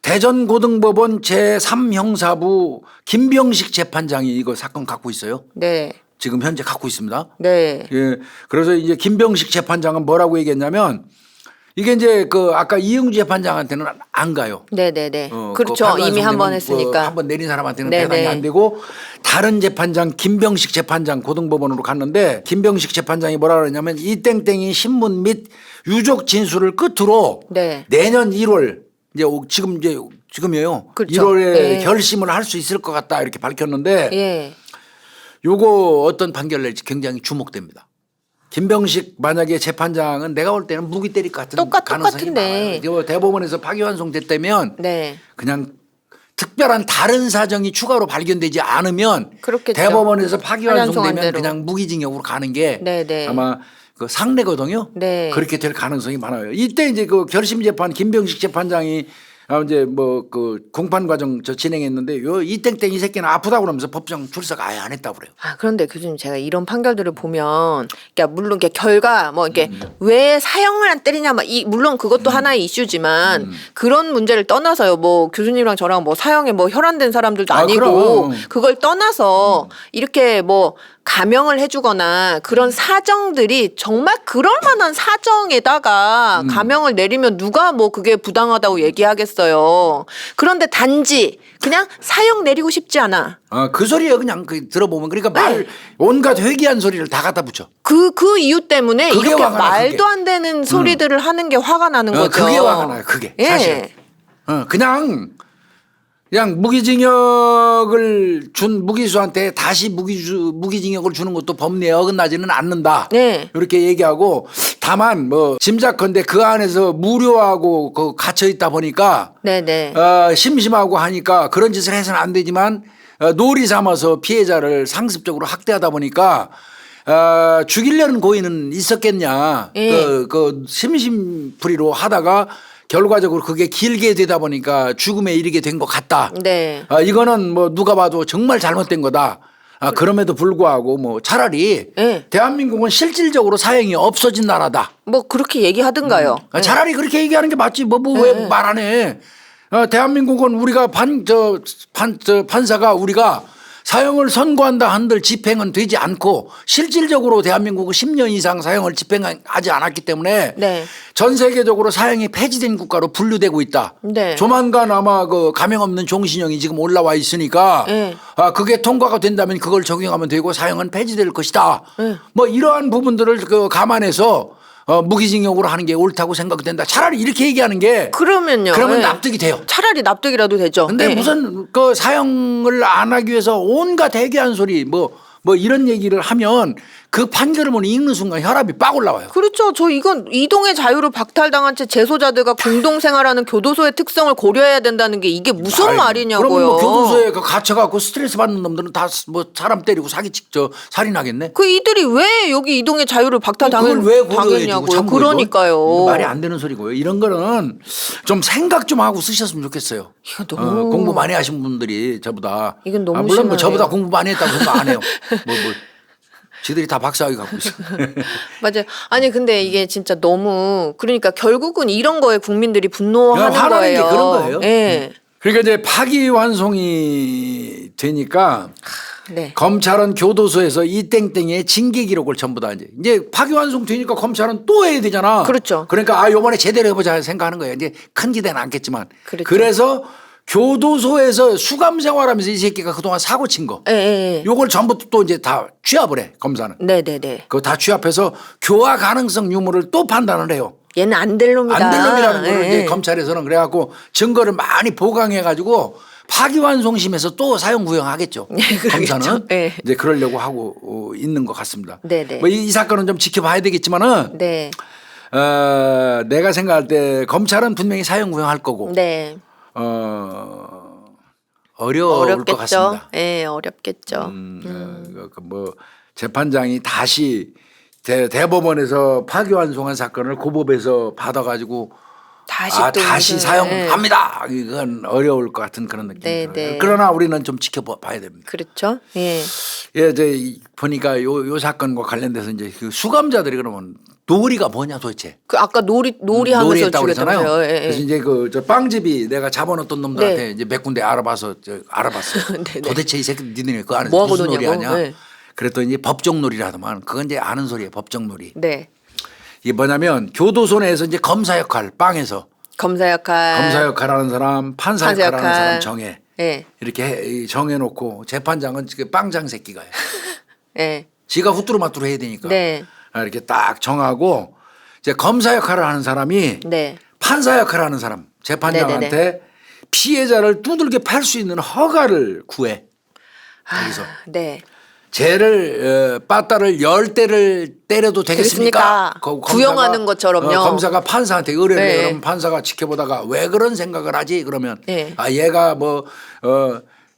대전고등법원 제3형사부 김병식 재판장이 이거 사건 갖고 있어요. 네. 지금 현재 갖고 있습니다. 네. 예. 그래서 이제 김병식 재판장은 뭐라고 얘기했냐면 이게 이제 그 아까 이용주 재판장한테는 안 가요. 네네네. 그렇죠. 이미 한 번 했으니까. 한 번 내린 사람한테는 네네. 배당이 안 되고 다른 재판장 김병식 재판장 고등법원으로 갔는데 김병식 재판장이 뭐라 그러냐면 이 땡땡이 신문 및 유족 진술을 끝으로 네. 내년 1월 지금이에요. 그렇죠. 1월에 예. 결심을 할 수 있을 것 같다 이렇게 밝혔는데 예. 요거 어떤 판결 낼지 굉장히 주목됩니다. 김병식 만약에 재판장은 내가 볼 때는 무기 때릴 것 같은 가능성이 똑같은데. 많아요. 대법원에서 파기환송됐다면 네. 그냥 특별한 다른 사정이 추가로 발견되지 않으면 그렇겠죠. 대법원에서 파기환송한 파기환송되면 대로. 그냥 무기징역으로 가는 게 네네. 아마 그 상례거든요. 네. 그렇게 될 가능성이 많아요. 이때 이제 그 결심 재판 김병식 재판장이 이제 뭐 그 공판 과정 진행했는데 이 땡땡 이 새끼는 아프다고 그러면서 법정 출석 아예 안 했다고 그래요. 그런데 교수님 제가 이런 판결들을 보면 그러니까 물론 이렇게 결과 뭐 이렇게 왜 사형을 안 때리냐 물론 그것도 하나의 이슈지만 그런 문제를 떠나서요. 뭐 교수님이랑 저랑 뭐 사형에 뭐 혈안된 사람들도 아니고 그럼. 그걸 떠나서 이렇게 뭐 감형을 해주거나 그런 사정들이 정말 그럴 만한 사정에다가 감형을 내리면 누가 뭐 그게 부당하다고 얘기하겠어요. 그런데 단지 그냥 사형 내리고 싶지 않아. 그 소리예요. 그냥 들어보면 그러니까 온갖 회귀한 소리를 다 갖다 붙여. 그 이유 때문에 그게 이렇게 화가 나, 말도 안 되는 소리들을 하는 게 화가 나는 거죠. 그게 화가 나요. 그게 예. 사실. 그냥 무기징역을 준 무기수한테 다시 무기징역을 주는 것도 법리에 어긋나지는 않는다. 네. 이렇게 얘기하고 다만 뭐 짐작컨대 그 안에서 무료하고 그 갇혀 있다 보니까 네네. 심심하고 하니까 그런 짓을 해서는 안 되지만 놀이 삼아서 피해자를 상습적으로 학대하다 보니까 죽이려는 고의는 있었겠냐. 예. 그 심심풀이로 하다가 결과적으로 그게 길게 되다 보니까 죽음에 이르게 된 것 같다. 네. 이거는 뭐 누가 봐도 정말 잘못된 거다. 그럼에도 불구하고 뭐 차라리 네. 대한민국은 실질적으로 사형이 없어진 나라다. 뭐 그렇게 얘기하든가요. 차라리 그렇게 얘기하는 게 맞지. 뭐 왜 말 안 해. 대한민국은 우리가 판사가 우리가 사형을 선고한다 한들 집행은 되지 않고 실질적으로 대한민국은 10년 이상 사형을 집행하지 않았기 때문에 네. 전 세계적으로 사형이 폐지된 국가로 분류되고 있다. 네. 조만간 아마 그 가명 없는 종신형이 지금 올라와 있으니까 네. 그게 통과가 된다면 그걸 적용하면 되고 사형은 폐지될 것이다. 네. 뭐 이러한 부분들을 그 감안해서 무기징역으로 하는 게 옳다고 생각된다. 차라리 이렇게 얘기하는 게 그러면요. 그러면 네. 납득이 돼요. 차라리 납득이라도 되죠. 근데 네. 무슨 그 사형을 안 하기 위해서 온갖 해괴한 소리 뭐 이런 얘기를 하면 그 판결문을 읽는 순간 혈압이 빡 올라와요. 그렇죠. 저 이건 이동의 자유를 박탈당한 채 재소자들과 공동생활하는 교도소의 특성을 고려해야 된다는 게 이게 무슨 아이, 말이냐고요. 그러면 뭐 교도소에 갇혀갖고 스트레스 받는 놈들은 다 뭐 사람 때리고 살인하겠네. 그 이들이 왜 여기 이동의 자유를 그걸 왜 고려해주고 박탈당했냐고요. 참고해줘? 그러니까요. 말이 안 되는 소리고요. 이런 거는 좀 생각 좀 하고 쓰셨으면 좋겠어요. 이거 너무 공부 많이 하신 분들이 저보다 이건 너무 물론 뭐 심하네요. 저보다 공부 많이 했다고 생각 안 해요. 뭐 지들이 다 박사학위 갖고 있어. 맞아요. 아니 근데 이게 진짜 너무 그러니까 결국은 이런 거에 국민들이 분노하는 화나는 게 거예요. 그런 거예요. 예. 그러니까 이제 파기환송이 되니까 네. 검찰은 교도소에서 이 땡땡이의 징계 기록을 전부 다 이제 파기환송 되니까 검찰은 또 해야 되잖아. 그렇죠. 그러니까 요번에 제대로 해보자 생각하는 거예요. 이제 큰 기대는 않겠지만. 그렇죠. 그래서 교도소에서 수감 생활하면서 이 새끼가 그동안 사고 친 거. 예, 예. 요걸 전부 또 이제 다 취합을 해 검사는. 네네네. 그거 다 취합해서 교화 가능성 유무를 또 판단을 해요. 얘는 안 될 놈이다. 안 될 놈이라는 거를 예, 이제 예. 검찰에서는 그래갖고 증거를 많이 보강해 가지고 파기환송심에서 또 사형 구형하겠죠. 그러겠죠. 검사는 네. 이제 그러려고 하고 있는 것 같습니다. 네네. 뭐 이 사건은 좀 지켜봐야 되겠지만은 네. 내가 생각할 때 검찰은 분명히 사형 구형할 거고 네. 어려울 것 같습니다. 예, 어렵겠죠. 뭐 재판장이 다시 대법원에서 파기환송한 사건을 고법에서 받아가지고 다시 무슨, 사용합니다. 이건 어려울 것 같은 그런 느낌이 네, 들어요. 네. 그러나 우리는 좀 지켜봐야 됩니다. 그렇죠. 예. 예, 이제 보니까 요 사건과 관련돼서 이제 그 수감자들이 그러면 놀이가 뭐냐 도대체. 그 아까 놀이하면서 놀이했다고 그랬잖아요. 죽였다면서요. 예, 예. 그래서 이제 저 빵집이 내가 잡아놓던 놈들한테 네. 이제 몇 군데 알아봤어요. 네네. 도대체 이 새끼 니네 그 안에서 뭐 하고 무슨 놀이 노냐고? 하냐. 네. 그랬더니 법정 놀이라더만 그건 이제 아는 소리예요. 법정 놀이. 네. 이게 뭐냐면 교도소 내에서 이제 검사 역할 빵에서 검사 역할. 검사 역할하는 사람, 판사 판사 역할하는 역할. 사람 정해. 예. 이렇게 정해놓고 재판장은 그 빵장 새끼가 해요. 예. 지가 후뚜루마뚜루 해야 되니까. 네. 이렇게 딱 정하고 이제 검사 역할을 하는 사람이 네. 판사 역할을 하는 사람 재판장한테 네네네. 피해자를 두들겨 팔 수 있는 허가를 구해. 거기서 네. 쟤를 빠따를 10대를 때려도 되겠습니까? 되겠습니까? 구형하는 것처럼요. 검사가 판사한테 의뢰를 해. 네. 그러면 판사가 지켜보다가 왜 그런 생각을 하지? 그러면 네. 얘가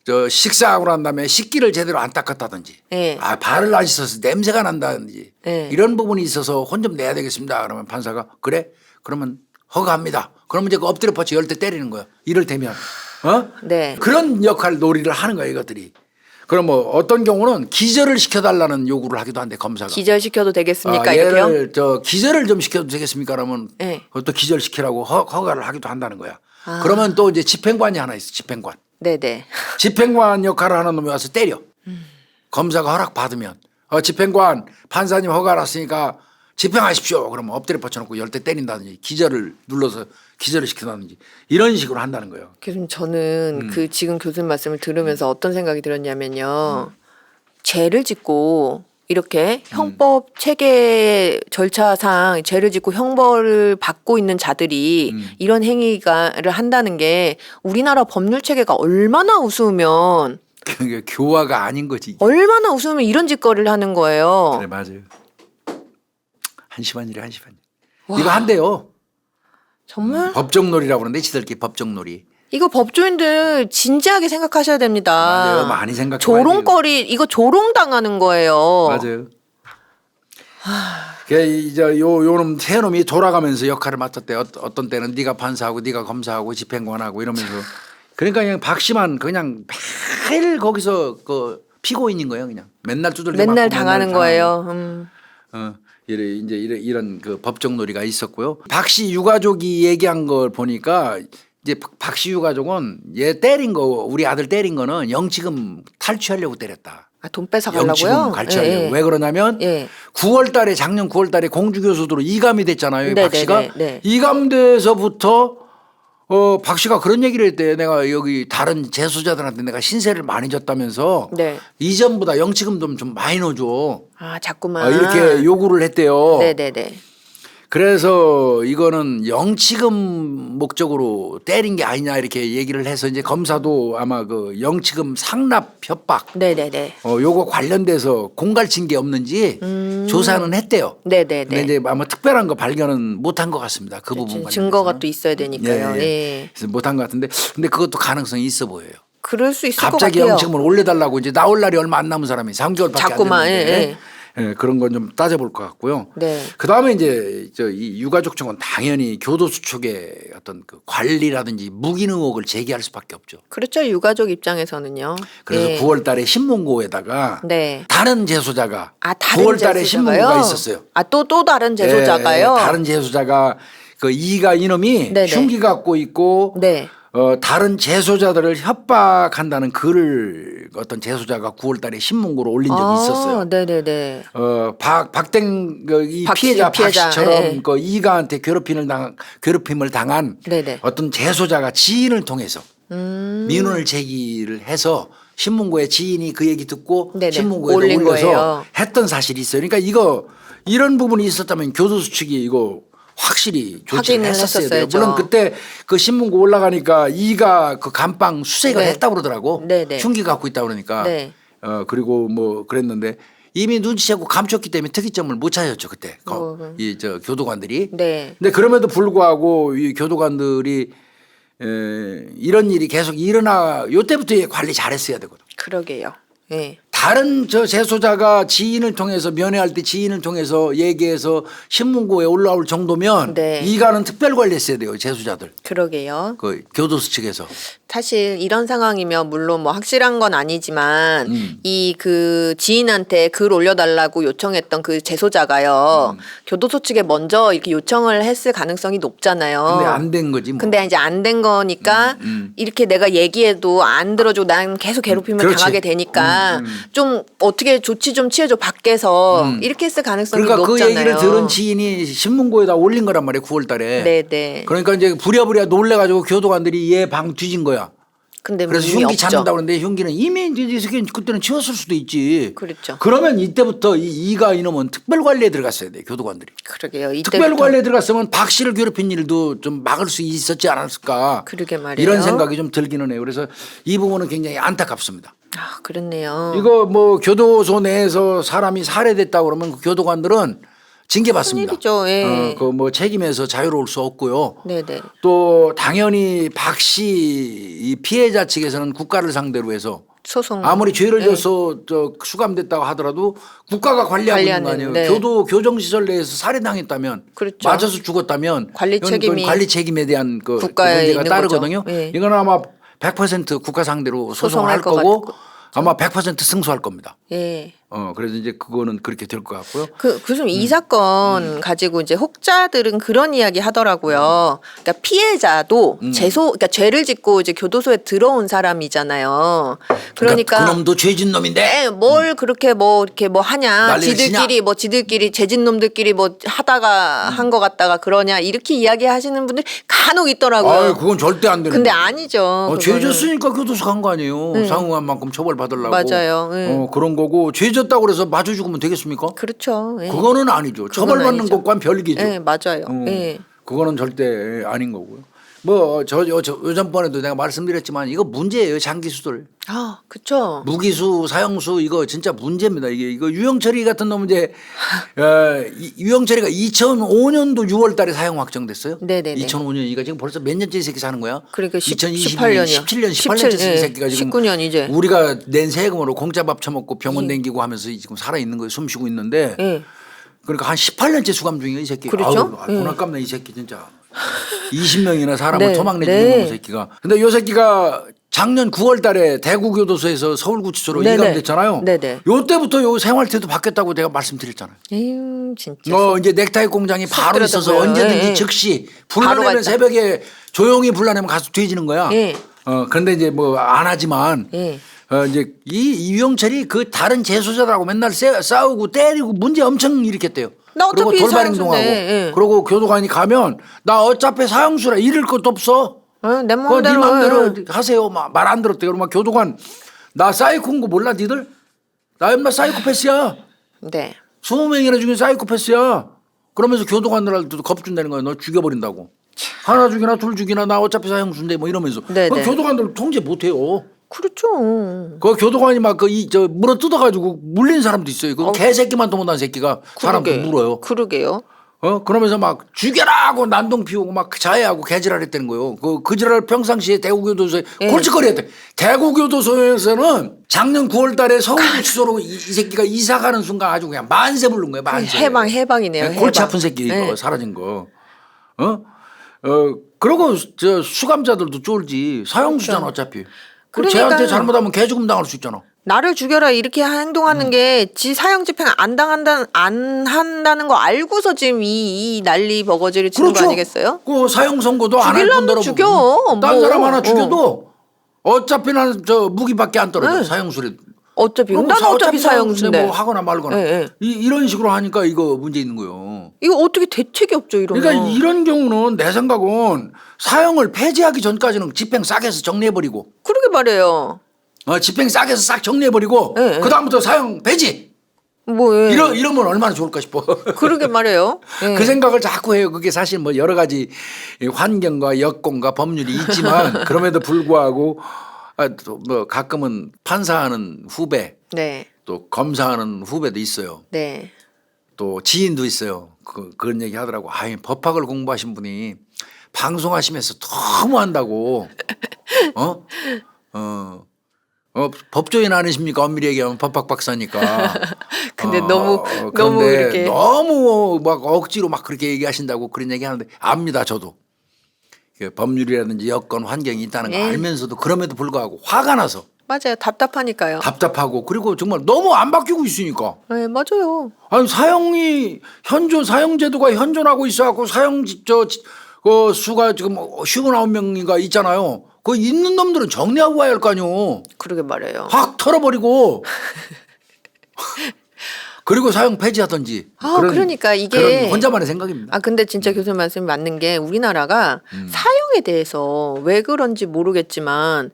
저 식사하고 난 다음에 식기를 제대로 안 닦았다든지 네. 발을 안 씻어서 냄새가 난다든지 네. 이런 부분이 있어서 혼 좀 내야 되겠습니다. 그러면 판사가 그래? 그러면 허가합니다. 그러면 이제 그 엎드려 뻗쳐 10대 때리는 거야. 이를테면 네. 그런 역할 놀이를 하는 거야 이것들이. 그럼 뭐 어떤 경우는 기절을 시켜달라는 요구를 하기도 한데 검사가. 기절시켜도 되겠습니까? 이렇게요? 얘를 기절을 좀 시켜도 되겠습니까? 그러면 네. 그것도 기절시키라고 허가를 하기도 한다는 거야. 그러면 또 이제 집행관이 하나 있어. 집행관. 네네. 집행관 역할을 하는 놈이 와서 때려. 검사가 허락 받으면 집행관 판사님 허가 났으니까 집행하십시오. 그러면 엎드려 뻗쳐놓고 10대 때린다든지 기절을 눌러서 기절을 시킨다든지 이런 식으로 한다는 거예요. 교수님 저는 그 지금 교수님 말씀을 들으면서 어떤 생각이 들었냐면요. 죄를 짓고 이렇게 형법 체계 절차상 죄를 짓고 형벌을 받고 있는 자들이 이런 행위를 한다는 게 우리나라 법률 체계가 얼마나 우스우면 그게 교화가 아닌 거지. 얼마나 우스우면 이런 짓거리를 하는 거예요. 그래 맞아요. 한심한 일이 한심한 일. 이거 한대요. 정말 법정놀이라고 그러는데 지들끼리 법정놀이. 이거 법조인들 진지하게 생각하셔야 됩니다. 맞아요. 많이 생각해봐야 조롱거리 이거 조롱 당하는 거예요. 맞아요. 이제 요놈 세 놈이 돌아가면서 역할을 맡았대. 어떤 때는 네가 판사하고 네가 검사하고 집행관하고 이러면서. 그러니까 그냥 박심한 그냥 매일 거기서 그 피고인인 거예요. 그냥 맨날 두들겨 맨날 맞고 당하는 맨날 거예요. 이런 그 법정놀이가 있었고요. 박 씨 유가족이 얘기한 걸 보니까 이제 박시유 가족은 얘 때린 거 우리 아들 때린 거는 영치금 탈취하려고 때렸다. 아, 돈 뺏어가려고요? 영치금 갈취하려고. 예, 예. 왜 그러냐면 예. 9월달에 작년 9월달에 공주교수로 이감이 됐잖아요. 이 네, 박 씨가 네, 네, 네. 이감돼서부터 박 씨가 그런 얘기를 했대. 내가 여기 다른 재소자들한테 내가 신세를 많이 졌다면서 네. 이전보다 영치금 좀 많이 넣어줘. 아, 자꾸만. 이렇게 요구를 했대요. 네네네. 그래서 이거는 영치금 목적으로 때린 게 아니냐 이렇게 얘기를 해서 이제 검사도 아마 그 영치금 상납 협박 네네네. 요거 관련돼서 공갈친 게 없는지 조사는 했대요. 네네네. 근데 이제 아마 특별한 거 발견은 못한 것 같습니다. 그 부분 관련해서. 증거가 또 있어야 되니까요. 예, 예. 예. 그래서 못한 것 같은데 근데 그것도 가능성이 있어 보여요. 그럴 수 있을 것 갑자기 같아요. 영치금을 올려달라고 이제 나올 날이 얼마 안 남은 사람이 3개월밖에 자꾸만, 안 됐는데 예, 예, 그런 건 좀 따져볼 것 같고요. 네. 그 다음에 이제 이 유가족 측은 당연히 교도소 측의 어떤 그 관리라든지 묵인 의혹을 제기할 수밖에 없죠. 그렇죠. 유가족 입장에서는요. 그래서 예. 9월달에 신문고에다가 네. 다른 재소자가 아, 다른 9월달에 재소자가요? 신문고가 있었어요. 아, 또 다른 재소자가요? 예, 다른 재소자가 그 이가 이놈이 네네. 흉기 갖고 있고 네. 다른 재소자들을 협박한다는 글을 어떤 재소자가 9월달에 신문고로 올린 적이 있었어요. 네네네. 박땡 이 박 씨, 피해자 피해자, 박씨처럼 예. 그 이가한테 괴롭힘을 당한 네네. 어떤 재소자가 지인을 통해서 민원을 제기를 해서 신문고에 지인이 그 얘기 듣고 네네. 신문고에 올린 올려서 거예요. 했던 사실이 있어요. 그러니까 이런 부분이 있었다면 교도소 측이 이거 확실히 조치를 확인을 했었어야 돼요. 했었어야죠. 물론 그때 그 신문고 올라가니까 이가 그 감방 수색을 네. 했다고 그러더라고. 네네. 흉기 갖고 있다고 그러니까. 네. 그리고 뭐 그랬는데 이미 눈치채고 감췄기 때문에 특이점을 못 찾았죠 그때 이 교도관들이. 네. 근데 그럼에도 불구하고 이 교도관들이 이런 일이 계속 일어나 요때부터 관리 잘했어야 되거든. 그러게요. 예. 다른 재소자가 지인을 통해서 면회할 때 지인을 통해서 얘기해서 신문고에 올라올 정도면 네. 이가는 특별 관리했어야 돼요 재소자들. 그러게요. 그 교도소 측에서. 사실 이런 상황이면 물론 뭐 확실한 건 아니지만 이 그 지인한테 글 올려달라고 요청했던 그 재소자가요 교도소 측에 먼저 이렇게 요청을 했을 가능성이 높잖아요. 근데 안 된 거지 뭐. 근데 이제 안 된 거니까 이렇게 내가 얘기해도 안 들어주고 난 계속 괴롭힘을 그렇지. 당하게 되니까 좀 어떻게 조치 좀 취해줘 밖에서 이렇게 했을 가능성이 그러니까 높잖아요. 그 얘기를 들은 지인이 신문고에다 올린 거란 말이에요 9월달에. 네네. 그러니까 이제 부랴부랴 놀래가지고 교도관들이 얘 방 뒤진 거야. 근데 그래서 의미 흉기 없죠. 찾는다고 그러는데 흉기는 이미 이 새끼 그때는 치웠을 수도 있지. 그렇죠. 그러면 이때부터 이가 이놈은 특별 관리에 들어갔어야 돼 교도관들이. 그러게요. 이때부터. 특별 관리에 들어갔으면 박 씨를 괴롭힌 일도 좀 막을 수 있었지 않았을까. 그러게 말이에요. 이런 생각이 좀 들기는 해요. 그래서 이 부분은 굉장히 안타깝습니다. 아, 그렇네요. 이거 뭐 교도소 내에서 사람이 살해됐다 그러면 그 교도관들은 징계받습니다. 큰일이죠. 예. 그 뭐 책임에서 자유로울 수 없고요. 네네. 또 당연히 박 씨 이 피해자 측에서는 국가를 상대로 해서 소송. 아무리 죄를 져서 수감됐다고 하더라도 국가가 관리하고 있는 거 아니에요. 네. 교정시설 내에서 살해당했다면 그렇죠. 맞아서 죽었다면 관리 이건 책임이 관리 책임에 대한 그 국가에 문제가 있는 따르거든요. 거죠. 예. 이건 아마 100% 국가 상대로 소송을 할 것 거고 같고. 아마 100% 승소할 겁니다. 예. 그래서 이제 그거는 그렇게 될 것 같고요. 그좀 이 사건 가지고 이제 혹자들은 그런 이야기 하더라고요. 그러니까 피해자도 그러니까 죄를 짓고 이제 교도소에 들어온 사람이잖아요. 그러니까 그놈도 죄진 놈인데. 뭘 그렇게 뭐 이렇게 뭐 하냐. 난리를 지들끼리 죄진 놈들끼리 뭐 하다가 한 거 같다가 그러냐. 이렇게 이야기하시는 분들이 간혹 있더라고요. 그건 절대 안 되는 근데 거예요. 아니죠. 죄 그거는. 졌으니까 교도소 간 거 아니에요. 상응한 만큼 처벌받으려고. 맞아요. 네. 그런 거고 죄 졌다고 그래서 마주 죽으면 되겠습니까? 그렇죠. 예. 그거는 아니죠. 처벌받는 아니죠. 것과는 별개죠. 예, 맞아요. 예. 그거는 절대 아닌 거고요. 뭐 요전번에도 내가 말씀드렸지만 이거 문제예요. 장기수들. 아, 그렇죠. 무기수, 사형수 이거 진짜 문제입니다. 이거 유영철이 같은 놈은 이제 유영철이가 2005년도 6월달에 사형 확정됐어요. 네네네. 2005년이니까 지금 벌써 몇 년째 이 새끼 사는 거야? 그러니까 2022년, 17년, 18년째 이 새끼가 지금 19년 이제. 우리가 낸 세금으로 공짜밥 처먹고 병원 댕기고 하면서 지금 살아 있는 거예요. 숨 쉬고 있는데. 예. 그러니까 한 18년째 수감 중이에요, 이 새끼. 그렇죠? 돈 아깝네, 이 새끼 진짜. 20명이나 사람을 네, 토막내 네. 주는 놈, 이 새끼가. 근데 이 새끼가 작년 9월달에 대구교도소에서 서울구치소로 네네. 이감됐잖아요. 네네. 요 때부터 요 생활태도 바뀌었다고 내가 말씀드렸잖아요. 에휴 진짜. 이제 넥타이 공장이 바로 있어서 들어가고요. 언제든지 예. 즉시 바로 불러내면 갔다. 새벽에 조용히 불러내면 가서 뒤지는 거야. 예. 그런데 이제 뭐 안 하지만 예. 이제 이 유영철이 그 다른 재소자들하고 맨날 싸우고 때리고 문제 엄청 일으켰대요. 나 어차피 그리고 돌발 행동하고 사형수인데, 예. 그리고 교도관이 가면 나 어차피 사형수라 잃을 것도 없어. 내 그거 네 마음대로. 마음대로 하세요. 말 안 들었대. 그러면 교도관 나 사이코인 거 몰라 니들? 나 인마 사이코패스야. 네. 20명이나 중에 사이코패스야. 그러면서 교도관들한테도 겁준다는 거야. 너 죽여버린다고. 하나 죽이나 둘 죽이나 나 어차피 사형수인데 뭐 이러면서. 네네. 그 교도관들 통제 못해요. 그렇죠. 그 교도관이 막 물어 뜯어가지고 물린 사람도 있어요. 그 개새끼만 도못한 새끼가 사람 물어요. 그러게요. 그러면서 막 죽여라 하고 난동 피우고 막 자해하고 개지랄했다는 거예요. 그 지랄 평상시에 대구교도소에 예. 골칫거리 했대. 대구교도소에서는 작년 9월 달에 서울구치소로 이 새끼가 이사 가는 순간 아주 그냥 만세 부른 거예요. 만세. 해방이네요. 골치 해방. 아픈 새끼 이거 네. 사라진 거. 그러고 저 수감자들도 쫄지. 사형수잖아 어차피. 그러니까요. 쟤한테 잘못하면 개죽음 당할 수 있잖아. 나를 죽여라 이렇게 행동하는 게 지 사형 집행 안 한다는 거 알고서 지금 이 난리 버거지를 치는 거 아니겠어요? 그 사형 선고도 안 할 죽이려면 뿐더러 죽여. 딴 뭐. 사람 하나 죽여도 어차피 나는 저 무기밖에 안 떨어져. 네. 사형수리. 어차피 그럼 나는 어차피 사형수인데 뭐 하거나 말거나 네, 네. 이런 식으로 하니까 이거 문제 있는 거예요. 이거 어떻게 대책이 없죠 이러면. 그러니까 이런 경우는 내 생각은 사형을 폐지하기 전까지는 집행 싸게 해서 정리해버리고 그러게 말해요. 집행 싸게 해서 싹 정리해버리고 네, 네. 그다음부터 사형 폐지 뭐 예. 이러면 얼마나 좋을까 싶어. 그러게 말해요. 예. 그 생각을 자꾸 해요. 그게 사실 뭐 여러 가지 환경과 여건과 법률이 있지만 그럼에도 불구하고 또 뭐 가끔은 판사하는 후배 네. 또 검사하는 후배도 있어요. 네. 또 지인도 있어요. 그런 얘기 하더라고. 법학을 공부하신 분이 방송하시면서 너무 한다고. 법조인 아니십니까? 엄밀히 얘기하면 법학 박사니까. 근데 너무 그런데 이렇게 너무 막 억지로 막 그렇게 얘기하신다고 그런 얘기 하는데 압니다. 저도. 법률이라든지 여건 환경이 있다는 거 네. 알면서도 그럼에도 불구하고 화가 나서 맞아요. 답답하니까요. 답답하고 그리고 정말 너무 안 바뀌고 있으니까. 네, 맞아요. 아니 사형이 사형제도가 현존하고 있어갖고 그 수가 지금 59명인가 있잖아요. 그 있는 놈들은 정리하고 와야 할 거 아니요. 그러게 말해요. 확 털어버리고 그리고 사형 폐지하든지. 그러니까 이게 그런 혼자만의 생각입니다. 근데 진짜 교수님 말씀이 맞는 게 우리나라가 사형에 대해서 왜 그런지 모르겠지만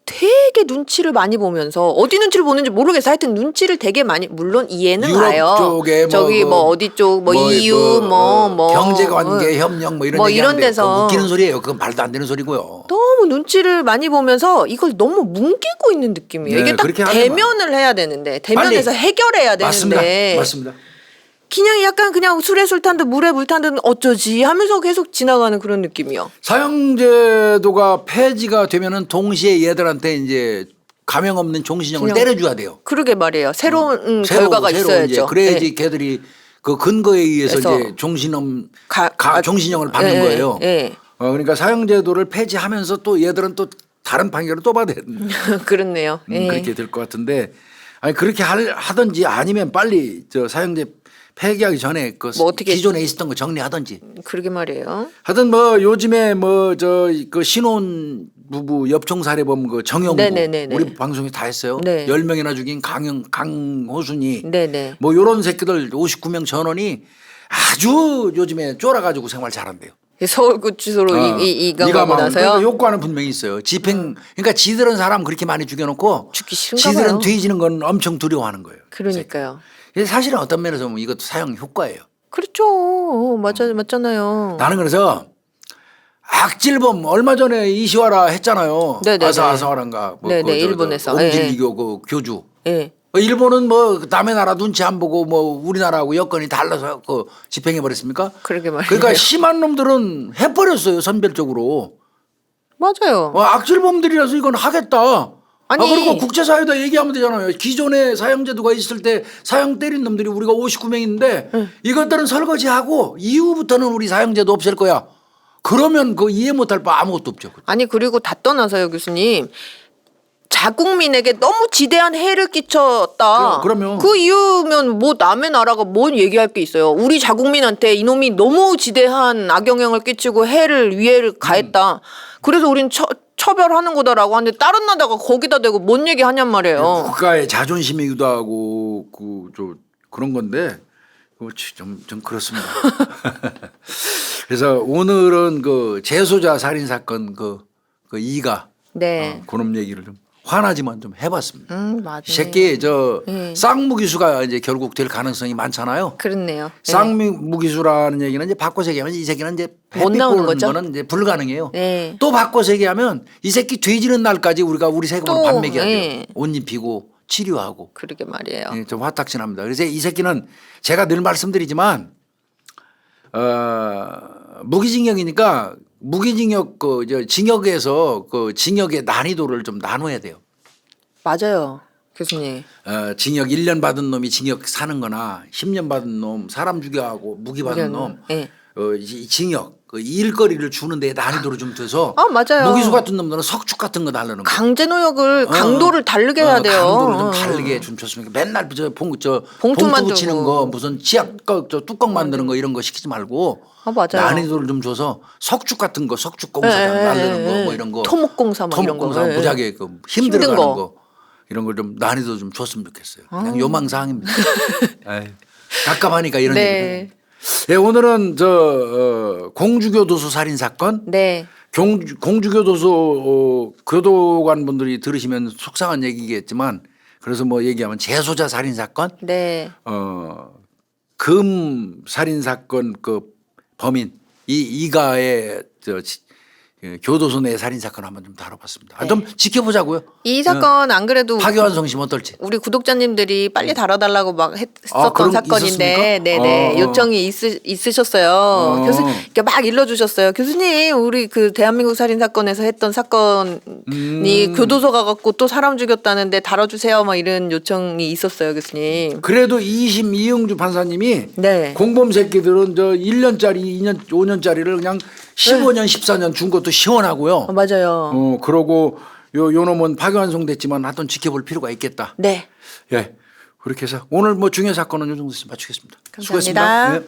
되게 눈치를 많이 보면서 어디 눈치를 보는지 모르겠어. 하여튼 눈치를 되게 많이 물론 이해는 유럽 가요. 쪽에 저기 뭐 어디 쪽 뭐 EU 뭐 경제관계 협력 뭐 이런 뭐 얘기 이런 하는데 데서 그거 웃기는 소리예요. 그건 말도 안 되는 소리고요. 너무 눈치를 많이 보면서 이걸 너무 뭉개고 있는 느낌이에요. 네, 이게 딱 그렇게 하지 대면을 해야 되는데 대면에서 해결해야 되는데 맞습니다. 그냥 약간 그냥 술에 술 탄 듯 물에 물 탄 듯 어쩌지 하면서 계속 지나가는 그런 느낌이요. 사형제도가 폐지가 되면은 동시에 얘들한테 이제 가명 없는 종신형을 그냥 때려줘야 돼요. 그러게 말이에요. 새로운 결과가 있어야죠. 이제 그래야지 네. 걔들이 그 근거에 의해서 그래서 이제 종신형 가- 종신형을 받는 예, 거예요. 예. 그러니까 사형제도를 폐지하면서 또 얘들은 또 다른 판결을 또 받아야 되는 그렇네요. 예. 그렇게 될 것 같은데 아니 그렇게 하든지 아니면 빨리 저 사형제 폐기하기 전에 그 뭐 어떻게 기존에 있었던 거 정리하든지. 그러게 말이에요. 하여튼 뭐 요즘에 뭐 그 신혼 부부 엽총 살해범 그 정영구 네네네네. 우리 방송에 다 했어요. 네. 10명이나 죽인 강호순이 네네. 뭐 요런 새끼들 59명 전원이 아주 요즘에 쫄아가지고 생활 잘한대요. 서울구치소로 이가고 나서요. 그러니까 효과는 분명히 있어요. 집행 그러니까 지들은 사람 그렇게 많이 죽여놓고 죽기 싫은가 지들은 봐요. 뒤지는 건 엄청 두려워하는 거예요. 그러니까요. 그래서 사실은 어떤 면에서 보면 이것도 사형 효과예요. 그렇죠. 맞잖아요. 나는 그래서 악질범 얼마 전에 이시와라 했잖아요. 네네네. 아사와란가 뭐 네네, 일본에서. 옹진리교 그 교주. 예. 일본은 뭐 남의 나라 눈치 안 보고 뭐 우리나라하고 여건이 달라서 그 집행해 버렸습니까? 그러게 말이에요. 그러니까 심한 놈들은 해버렸어요 선별적으로. 맞아요. 악질범들이라서 이건 하겠다. 아니. 그리고 국제사회에다 얘기하면 되잖아요. 기존에 사형제도가 있을 때 사형 때린 놈들이 우리가 59명인데 이것들은 설거지하고 이후부터는 우리 사형제도 없앨 거야. 그러면 그 이해 못할 바 아무것도 없죠. 아니 그리고 다 떠나서요 교수님. 자국민에게 너무 지대한 해를 끼쳤다. 그러면. 그 이유면 뭐 남의 나라가 뭔 얘기할 게 있어요. 우리 자국민한테 이놈이 너무 지대한 악영향을 끼치고 해를 위해를 가했다. 그래서 우린 처벌하는 거다라고 하는데 다른 나라가 거기다 대고 뭔 얘기 하냔 말이에요. 국가의 자존심이기도 하고 그런 건데 좀 그렇습니다. 그래서 오늘은 그 재소자 살인 사건 그 이가 네. 그놈 얘기를 좀 화나지만 좀 해봤습니다. 맞네. 이 새끼 쌍무기수가 이제 결국 될 가능성이 많잖아요. 그렇네요. 쌍무기수라는 얘기는 이제 바꿔서 얘기하면 이 새끼는 이제 못 나오는 햇빛 거죠? 보는 거는 이제 불가능해요. 네. 또 바꿔서 얘기하면 이 새끼 뒤지는 날까지 우리 세금을 또, 밥 먹여야 돼요. 네. 옷 입히고 치료하고. 그러게 말이에요. 예, 좀 화딱지납니다. 그래서 이 새끼는 제가 늘 말씀드리지만 무기징역이니까 무기징역 징역에서 징역의 난이도를 좀 나눠야 돼요. 맞아요. 교수님. 징역 1년 받은 놈이 징역 사는 거나 10년 받은 놈 사람 죽여하고 무기 받은 놈 네. 이 징역 일거리를 주는 데 난이도를 좀 둬서 맞아요. 무기수 같은 놈들은 석축 같은 거 달라는 거. 강제노역을 강도를 다르게 해야 돼요. 강도를 좀 다르게 좀 줬으면 맨날 봉투 만들고. 붙이는 거 무슨 치약 뚜껑 만드는 거 이런 거 시키지 말고 맞아요. 난이도를 좀 줘서 석축 같은 거 석축 공사 날르는 거 뭐 이런 거 토목공사 뭐 이런 거. 토목공사 예. 무지하게 힘들어가는 거 이런 걸 좀 난이도 좀 줬으면 좋겠어요. 그냥 요망사항입니다. 에이, 갑갑하니까 이런 네. 얘기를. 네, 오늘은 공주교도소 살인 사건. 네. 공주교도소 교도관 분들이 들으시면 속상한 얘기겠지만 그래서 뭐 얘기하면 재소자 살인 사건. 네. 금 살인 사건 그 범인 이가의 교도소 내 살인 사건 한번 좀 다뤄봤습니다. 좀 지켜보자고요. 이 사건 안 그래도 파기환송 씨면 어떨지. 우리 구독자님들이 빨리 다뤄달라고 막 했었던 그런 사건인데, 있었습니까? 네네 요청이 있으셨어요. 교수님 이렇게 막 일러주셨어요. 교수님 우리 그 대한민국 살인 사건에서 했던 사건이 교도소 가갖고 또 사람 죽였다는데 다뤄주세요. 막 이런 요청이 있었어요, 교수님. 그래도 2심 이영주 판사님이 네. 공범 새끼들은 1년짜리 2년 5년짜리를 그냥 15년 14년 준 것도 시원하고요. 맞아요. 그러고 요 놈은 파기환송 됐지만 하여튼 지켜볼 필요가 있겠다. 네. 예. 그렇게 해서 오늘 뭐 중요 사건은 요 정도에서 마치겠습니다. 감사합니다. 수고했습니다. 예.